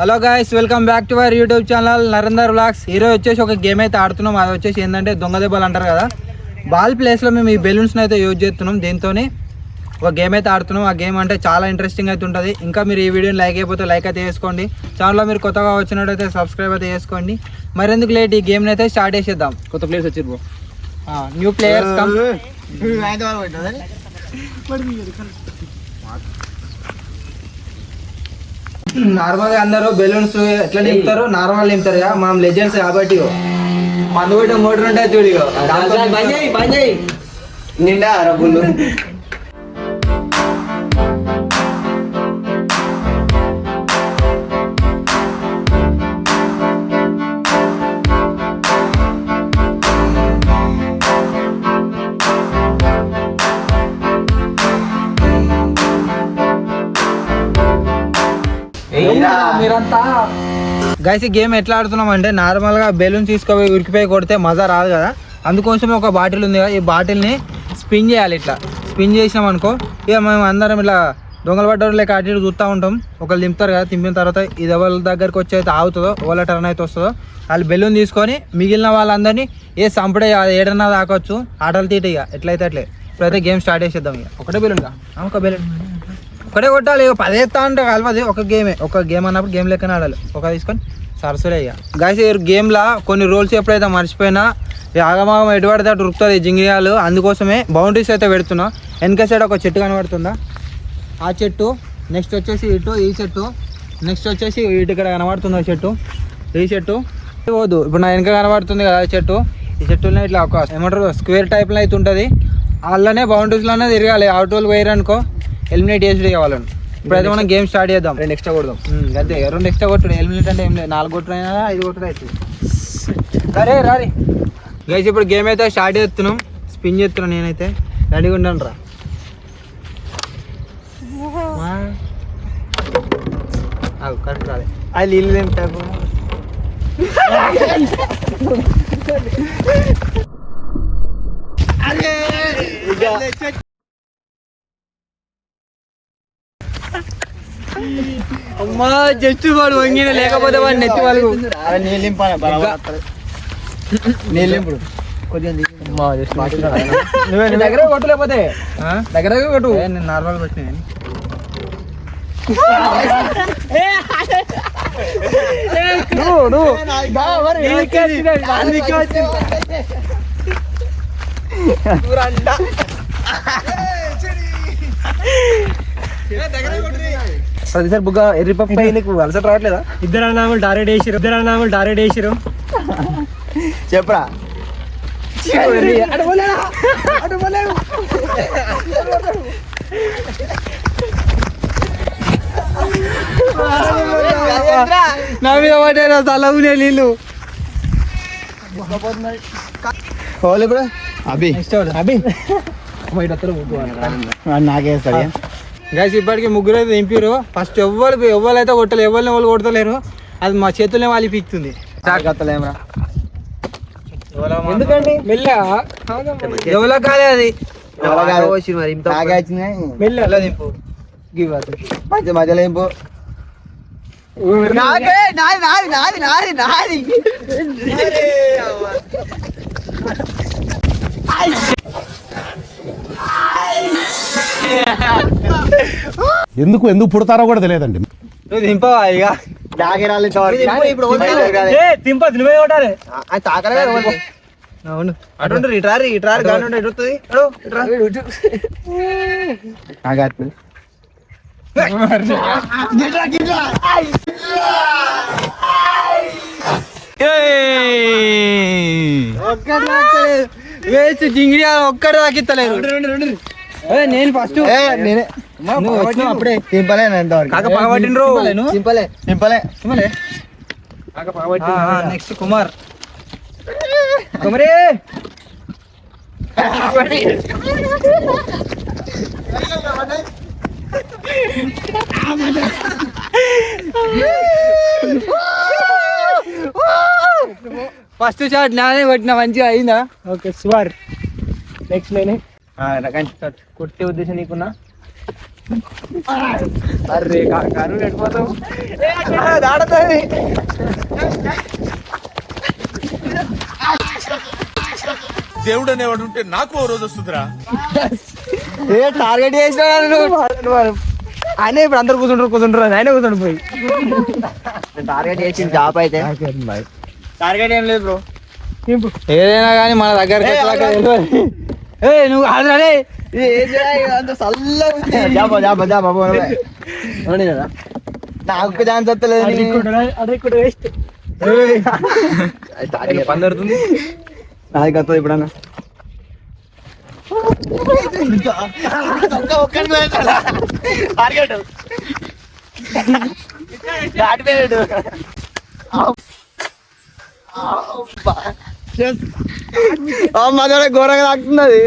Hello guys, welcome back to our YouTube channel Narender vlogs. ఈరోజు వచ్చేసి ఒక గేమ్ అయితే ఆడుతున్నాం. అది వచ్చేసి ఏంటంటే దొంగ దెబ్బలు అంటారు కదా. బాల్ ప్లేస్లో మేము ఈ బెలూన్స్ని అయితే యూజ్ చేస్తున్నాం. దీంతో ఒక గేమ్ అయితే ఆడుతున్నాం. ఆ గేమ్ అంటే చాలా ఇంట్రెస్టింగ్ అయితే ఉంటుంది. ఇంకా మీరు ఈ వీడియోని లైక్ అయిపోతే లైక్ అయితే చేసుకోండి. ఛానల్లో మీరు కొత్తగా వచ్చినట్టయితే సబ్స్క్రైబ్ అయితే చేసుకోండి. మరెందుకు లేట్, ఈ గేమ్ని అయితే స్టార్ట్ చేసేద్దాం. కొత్త ప్లేయర్స్ వచ్చారు, న్యూ ప్లేయర్స్ కమ్. నార్మల్గా అందరూ బెలూన్స్ ఎట్లా నింపుతారు, నార్మల్ నింపుతారు కదా. మనం లెజెండ్స్ కాబట్టి మందు కొట్టే మోటర్ ఉంటాయి చూడు. నిండా రబ్బులు. మీరంతా గైస్, ఈ గేమ్ ఎట్లా ఆడుతున్నాం అంటే నార్మల్గా బెలూన్ తీసుకుపోయి ఉరికిపోయి కొడితే మజా రాదు కదా. అందుకోసం ఒక బాటిల్ ఉంది కదా, ఈ బాటిల్ని స్పిన్ చేయాలి. ఇట్లా స్పిన్ చేసినాం అనుకో, ఇక మేము అందరం ఇట్లా దొంగల పడ్డవాళ్ళు లేక అటు ఇటు చూస్తూ ఉంటాం. ఒకళ్ళు దింపుతారు కదా, దింపిన తర్వాత ఇది ఎవరి దగ్గరికి వచ్చి అయితే ఆగుతుందో, వాళ్ళ టర్న్ అయితే వస్తుందో, వాళ్ళు బెలూన్ తీసుకొని మిగిలిన వాళ్ళందరినీ ఏ సంపడే ఏడన్నా దాకొచ్చు. ఆటలు తీట ఇక ఎట్లయితే అట్లే. ఇప్పుడైతే గేమ్ స్టార్ట్ చేసేద్దాం. ఇక ఒకటే బెలూన్, ఒక బెలూన్ ఒకటే కొట్టాలి. ఇక 10 ఎత్తా అంటే కలవది. ఒక గేమ్ అన్నప్పుడు గేమ్ లెక్కనే ఆడాలి. ఒక తీసుకొని సరసులే. ఇక గైస్, ఈ గేమ్లో కొన్ని రూల్స్ ఎప్పుడైతే మర్చిపోయినా ఆగమాగం ఎటు పడితే అటు ఉరుకుతుంది జింగియాలు. అందుకోసమే బౌండరీస్ అయితే పెడుతున్నా. వెనక సైడ్ ఒక చెట్టు కనబడుతుందా, ఆ చెట్టు. నెక్స్ట్ వచ్చేసి ఇటు ఈ చెట్టు. నెక్స్ట్ వచ్చేసి ఇటు ఇక్కడ కనబడుతుందా చెట్టు, ఈ చెట్టు పోదు. ఇప్పుడు నా వెనక కనబడుతుంది కదా చెట్టు. ఈ చెట్టులో ఇట్లా ఒక ఏమంటారు స్క్వేర్ టైప్లో అయితే ఉంటుంది. అలానే బౌండరీస్లోనే తిరగాలి. అవుట్ వాళ్ళు పోయారు అనుకో ఎలిమినేట్ చేసి కావాలని. ఇప్పుడైతే మనం గేమ్ స్టార్ట్ చేద్దాం. 2 ఎక్స్ట్రా కొడదాం. అదే 2 ఎక్స్ట్రా కొట్టుడు. ఎలిమినేట్ అంటే ఏం లేదు, 4 కొట్టుడు అయినా 5 కొట్టుడు అవుతుంది. సరే రారి గైస్, ఇప్పుడు గేమ్ అయితే స్టార్ట్ చేస్తున్నాం. స్పిన్ చేస్తున్నాను నేనైతే. రెడీగా ఉండండి రా. కరెక్ట్ రాలే. అది నీళ్ళు తింటారు. అమ్మా, జస్ట్ వాడు వంగిన, లేకపోతే వాడు నెత్తి వాళ్ళు దగ్గర కొట్టు, లేకపోతే దగ్గర కొట్టు. నేను నార్మల్ పెట్టిన. ప్రతిసారి బుగ్గ ఎర్రి పప్పు నీకు అలసట రావట్లేదా? ఇద్దరు అన్నాములు డారెడ్ వేసిరు. చెప్పరా. నా మీద పడ్డా తలవునే నీళ్ళు. ఇప్పుడు అభి నాకేస్తాడు. గైస్, ఇప్పటికి ముగ్గురు అయితే దింపారు. ఫస్ట్ ఎవరైతే కొట్టలేరు, ఎవరు కొడతలేరు. అది మా చేతులనే వాళ్ళు పీక్తుంది. ఎందుకండి ఎవరో కాలే అది మెల్ల దింపు. మధ్యలో దింపు. ఎందుకు పుడతారో కూడా తెలియదండి. నువ్వు దింపవా ఇక? దింపదు, నువ్వే కొట్టాలి. అవును, అటు ఇట్రారి గాని ఎడుతుంది. వేస్ట్ జింగిడి ఒక్కడే తాకిత్తలేదు. నేను ఫస్ట్ నేనే అప్పుడే దింపలే. నెక్స్ట్ కుమార్. కుమారే ఫస్ట్ షాట్ నానే కొట్టిన, మంచిగా అయిందా? Okay super. నెక్స్ట్ నేనే కొట్టే ఉద్దేశం నీకున్నా. అరే కాను పెట్టిపోతావు దాడతాయి. దేవుడు అనేవాడు ఉంటే నాకు ఓ రోజు వస్తుందిరా. ఏ టార్గెట్ చేసినా ఆయన ఇప్పుడు అందరు కూర్చుంటారు ఆయన కూర్చుంటు పోయి టార్గెట్ చేసి జాబ్ అయితే టార్గెట్ ఏం లేదు బ్రో. ఏదైనా కానీ మన దగ్గర నువ్వు ఆల్రెడీ నాకు ఛాన్స్ వస్తలేదు. పందరుతుంది నాకు వస్తుంది ఇప్పుడన్నా. మధ్య ఘోరంగా తాకుతుంది అది.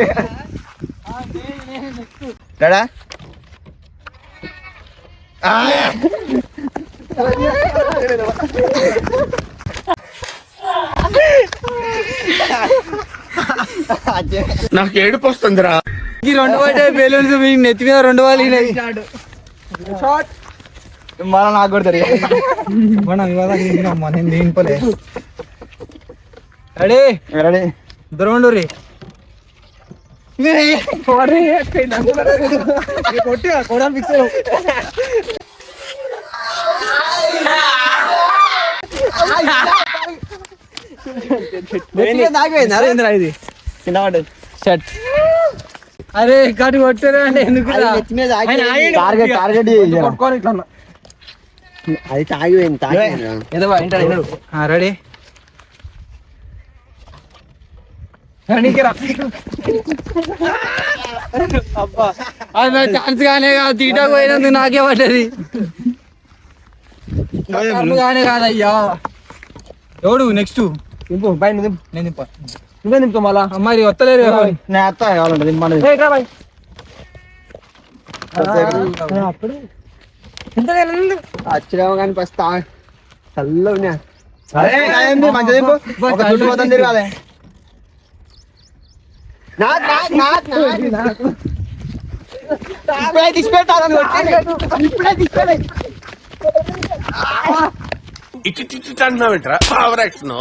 నాకు ఏడుపు వస్తుందిరా. ఈ 2 పడ్డాయి బెలూన్స్ నెత్తి మీద 2 వాళ్ళు షార్ట్ మళ్ళా నాకు కొడతారు. నేను దీనిపోలే రెడీ రెడీ దొరకండు రీ కొట్టి కూడా ఫిక్స్ ఇది చిన్న పడ్డది షర్ట్. అరే కాటి కొట్టారా అంటే ఎందుకు టార్గెట్ కొట్టుకోని ఇట్లా అది తాగిపోయింది రెడీ అబ్బా అది నా ఛాన్స్ కానీ కాదు. తీటకు పోయినందుకు నాకే పడ్డది కానీ కాదయ్యా. ఎవడు నెక్స్ట్ దింపు బయట నేను దింపా. నువ్వే దింపు మళ్ళా. అమ్మాయి వస్తలేదు నేను అత్త కావాలంటే దింపండి. వచ్చినాము కానీ ఫస్ట్ చల్లగా మంచిగా దింపు. ఒక చుట్టు మొత్తం తిరగాలి. ఇప్పుడే తీసిపెట్టాలని ఇట్లా పవర్ యాక్షన్.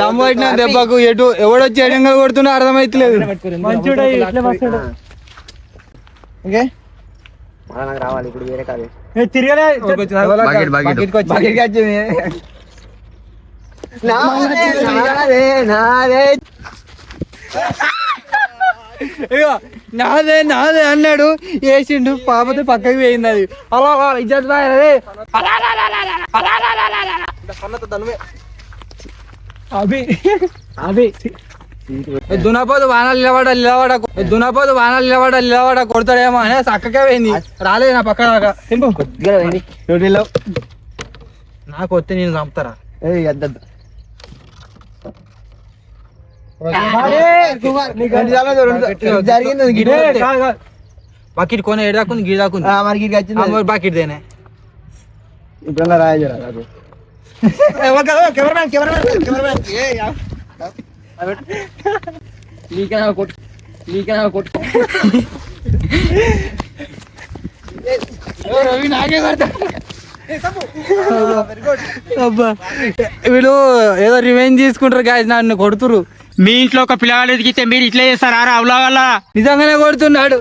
దమ్ము పట్టిన దెబ్బకు ఎటు ఎవడొచ్చి ఎడంగా కొడుతున్నా అర్థమైతలేదు. ఓకే నాకు రావాలి ఇప్పుడు వేరే కాదు నాదే నాదే అన్నాడు వేసిండు. పాపతో పక్కకి పోయింది అది. అలా ఇజ్జత్ దునపోదు వానాలు నిలబడ కొడతాడేమో అని చక్కగా పోయింది. రాలేదు నా పక్కన దాకా. నాకు వస్తే నేను చంపుతారా. జరిగింది బకెట్ కొని ఎడదాకుంది గిడదాకుంది బకెట్ దేనే ఇప్పుడు రాజరా వీళ్ళు ఏదో రివెంజ్ తీసుకుంటారు గాయ నన్ను కొడుతురు. మీ ఇంట్లో ఒక పిల్లగాడు ఎదిగితే మీరు ఇట్లా చేస్తారా? అవలా వల్ల నిజంగానే కొడుతున్నాడు.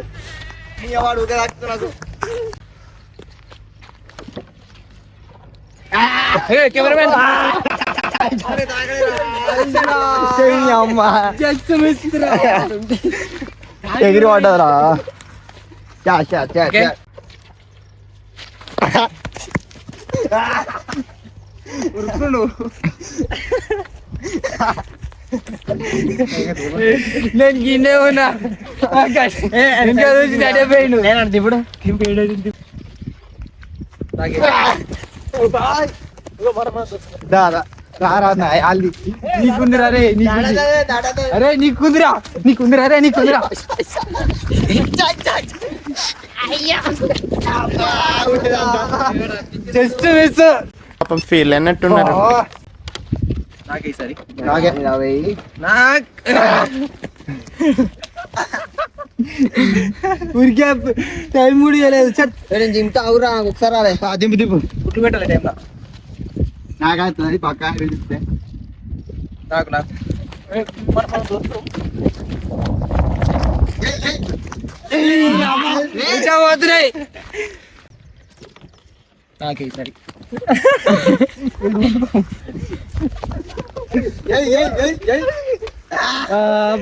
ఎగిరి పడ్డదిరా. నేను గిన్నె ఉన్నా ఇంకా చూసి నడిపోయిండు. ఇప్పుడు నీకుందిరా రే అరే నీకుందిరా రే నీకుందిరా. Just miss. ఫీల్ అన్నట్టున్నారు. ఊరికే టైం కూడా ఇవ్వలేదు చట్ నేను జిమ్తా అవురా నాకు ఒకసారి రాలే దింపు దింపు గుడ్లు పెట్టాలి టైంలో నాకు అవుతుంది పక్కా నాకు నాకు పోతున్నాయి నాకే సరి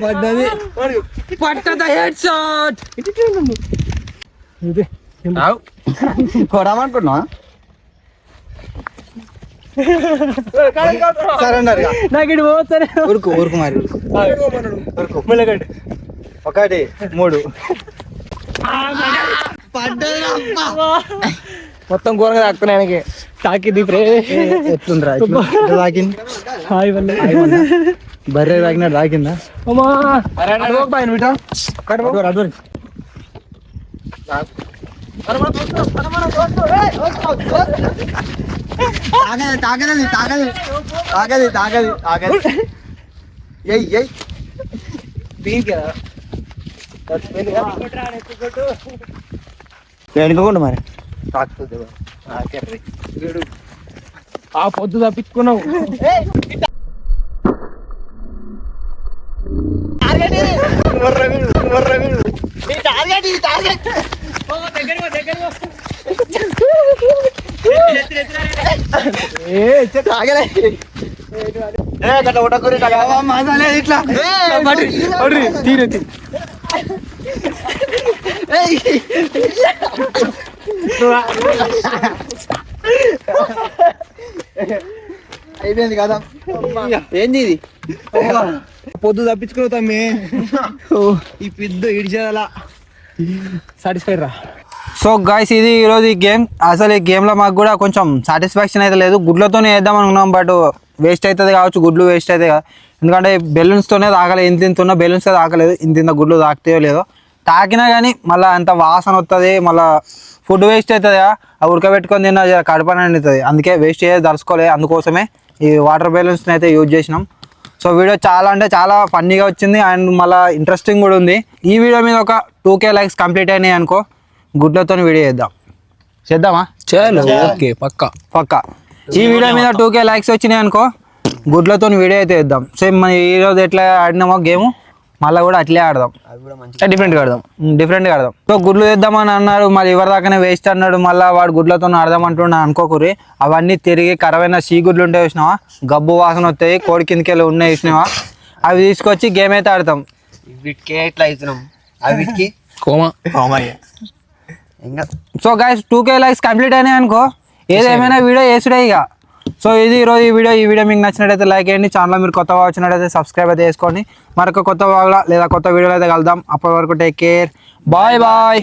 పడ్డది పట్టద హెడ్ షాట్ కొడమనుకున్నా సరెండర్ నాకు ఇటు పోతానే ఊరుకు ఊరుకు మరి ఊరుకు ఒకటి 3 మొత్తం ఘోరంగా తాకుతున్నాయి తాకింది ఎట్లుందిరా తాకింది బర్రె తాకినట్టు తాకిందా తాగది తాగది తాగది తాగది తాగది ఎయ్ దీనికి వెనుకోకుండా మరి తాకుతుంది ఆ పొద్దు తప్పించుకున్నావు ఇట్లా అయిపోయింది కదా ఏంది ఇది పొద్దు తప్పించుకోతామే ఈ పెద్ద ఇడిచేదలా సాటిస్ఫైడ్ రా. సో గాయ్స్ ఇది ఈరోజు ఈ గేమ్. అసలు ఈ గేమ్లో మాకు కూడా కొంచెం సాటిస్ఫాక్షన్ అయితే లేదు. గుడ్లతోనే వేద్దాం అనుకున్నాం, బట్ వేస్ట్ అవుతుంది కావచ్చు, గుడ్లు వేస్ట్ అవుతాయి కదా. ఎందుకంటే బెలూన్స్తోనే తాకలేదు, ఇంత ఉన్న బెలూన్స్తో తాకలేదు, ఇంత గుడ్లు తాకుతాయో లేదో. తాకినా కానీ మళ్ళీ అంత వాసన వస్తుంది, మళ్ళీ ఫుడ్ వేస్ట్ అవుతుంది కదా. ఆ ఉడకబెట్టుకొని తిన్న కడుపు నిండుతుంది, అందుకే వేస్ట్ చేసి దలుచుకోలేదు. అందుకోసమే ఈ వాటర్ బెలూన్స్ని అయితే యూజ్ చేసినాం. సో వీడియో చాలా అంటే చాలా ఫన్నీగా వచ్చింది అండ్ మళ్ళీ ఇంట్రెస్టింగ్ కూడా ఉంది. ఈ వీడియో మీద ఒక 2K లైక్స్ కంప్లీట్ అయినాయి అనుకో, గుడ్లతో వీడియో చేద్దామా? ఓకే పక్కా. ఈ వీడియో మీద 2K లైక్స్ వచ్చినాయి అనుకో, గుడ్లతో వీడియో అయితే వేద్దాం. సేమ్ మన ఈరోజు ఎట్లా ఆడినామో గేమ్ మళ్ళీ కూడా అట్లే ఆడదాం, డిఫరెంట్గా ఆడదాం. సో గుడ్లు వేద్దామని అన్నారు, మళ్ళీ ఎవరి దాకానే వేస్ట్ అన్నాడు, మళ్ళీ వాడు గుడ్లతో ఆడదాం అంటున్నా అనుకోకురి. అవన్నీ తిరిగి కరవైన సీగుడ్లు ఉంటే చూసినావా, గబ్బు వాసన వస్తాయి, కోడి కిందకి వెళ్ళి ఉన్నాయి చూసినావా, అవి తీసుకొచ్చి గేమ్ అయితే ఆడతాం. వీటికి ఎట్లా అవుతున్నాం అవిటికి so guys 2K likes complete అయినాయి అనుకో, ఏదేమైనా వీడియో వేసుడే ఇక. సో ఇది ఈరోజు ఈ వీడియో మీకు నచ్చినట్టయితే లైక్ చేయండి. ఛానల్ మీరు కొత్తగా వచ్చినట్టయితే సబ్స్క్రైబ్ అయితే చేసుకోండి. మరొక కొత్త వ్లాగ్లో లేదా కొత్త వీడియోలో అయితే కలుద్దాం. అప్పటి వరకు టేక్ కేర్, బాయ్.